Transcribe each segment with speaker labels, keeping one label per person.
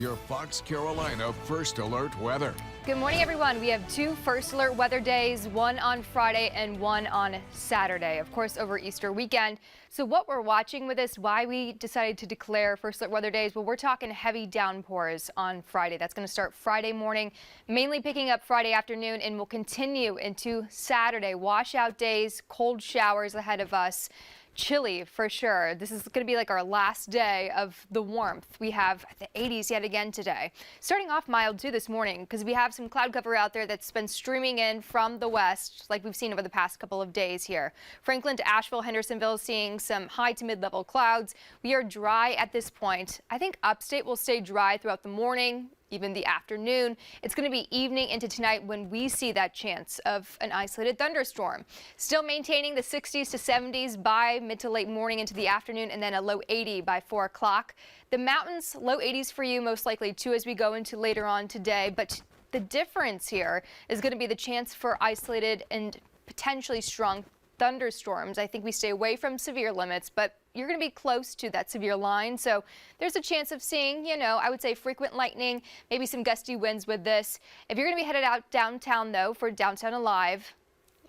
Speaker 1: Your Fox Carolina First Alert weather.
Speaker 2: Good morning, everyone. We have two first alert weather days, one on Friday and one on Saturday, of course, over Easter weekend. So what we're watching with this, why we decided to declare first alert weather days, well, we're talking heavy downpours on Friday. That's going to start Friday morning, mainly picking up Friday afternoon, and will continue into Saturday. Washout days, cold showers ahead of us. Chilly for sure. This is going to be like our last day of the warmth. We have the 80s yet again today. Starting off mild too this morning because we have some cloud cover out there that's been streaming in from the west like we've seen over the past couple of days here. Franklin to Asheville, Hendersonville seeing some high to mid-level clouds. We are dry at this point. I think upstate will stay dry throughout the morning, even the afternoon. It's going to be evening into tonight when we see that chance of an isolated thunderstorm. Still maintaining the 60s to 70s by mid to late morning into the afternoon, and then a low 80 by 4 o'clock. The mountains, low 80s for you most likely too as we go into later on today. But the difference here is going to be the chance for isolated and potentially strong thunderstorms. I think we stay away from severe limits, but you're going to be close to that severe line. So there's a chance of seeing, I would say frequent lightning, maybe some gusty winds with this. If you're going to be headed out downtown, though, for Downtown Alive,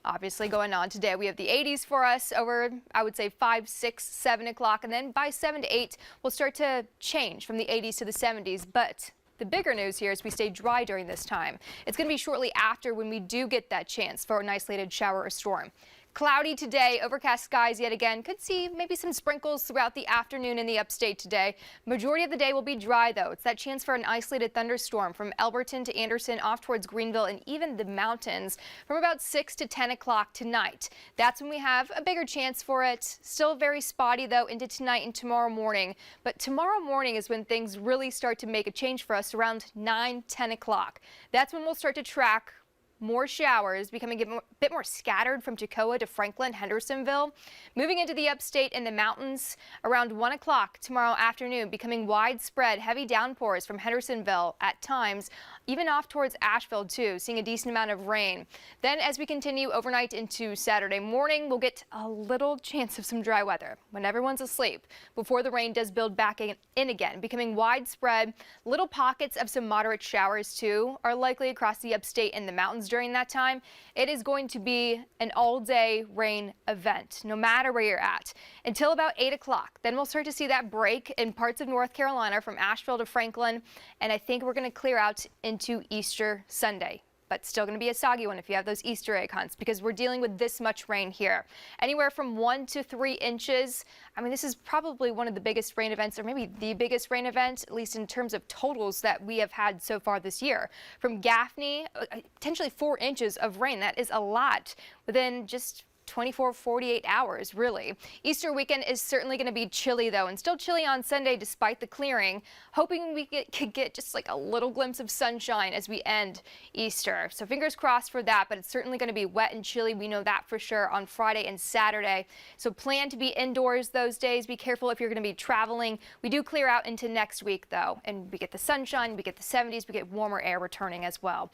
Speaker 2: obviously going on today, we have the 80s for us over, I would say 5, 6, 7 o'clock. And then by 7 to 8, we'll start to change from the 80s to the 70s. But the bigger news here is we stay dry during this time. It's going to be shortly after when we do get that chance for an isolated shower or storm. Cloudy today, overcast skies yet again. Could see maybe some sprinkles throughout the afternoon in the upstate today. Majority of the day will be dry, though. It's that chance for an isolated thunderstorm from Elberton to Anderson, off towards Greenville and even the mountains from about 6 to 10 o'clock tonight. That's when we have a bigger chance for it. Still very spotty, though, into tonight and tomorrow morning. But tomorrow morning is when things really start to make a change for us around 9, 10 o'clock. That's when we'll start to track more showers, becoming a bit more scattered from Toccoa to Franklin, Hendersonville. Moving into the upstate and the mountains around 1 o'clock tomorrow afternoon, becoming widespread heavy downpours from Hendersonville at times, even off towards Asheville too, seeing a decent amount of rain. Then as we continue overnight into Saturday morning, we'll get a little chance of some dry weather when everyone's asleep before the rain does build back in again, becoming widespread. Little pockets of some moderate showers too are likely across the upstate and the mountains during that time. It is going to be an all-day rain event, no matter where you're at, until about 8 o'clock. Then we'll start to see that break in parts of North Carolina from Asheville to Franklin, and I think we're going to clear out into Easter Sunday. But still going to be a soggy one if you have those Easter egg hunts, because we're dealing with this much rain here. Anywhere from 1 to 3 inches. I mean, this is probably one of the biggest rain events, or maybe the biggest rain event, at least in terms of totals that we have had so far this year. From Gaffney, potentially 4 inches of rain. That is a lot within just 24, 48 hours, really. Easter weekend is certainly going to be chilly, though, and still chilly on Sunday despite the clearing. Hoping we could get just like a little glimpse of sunshine as we end Easter. So fingers crossed for that, but it's certainly going to be wet and chilly. We know that for sure on Friday and Saturday. So plan to be indoors those days. Be careful if you're going to be traveling. We do clear out into next week, though, and we get the sunshine, we get the 70s, we get warmer air returning as well.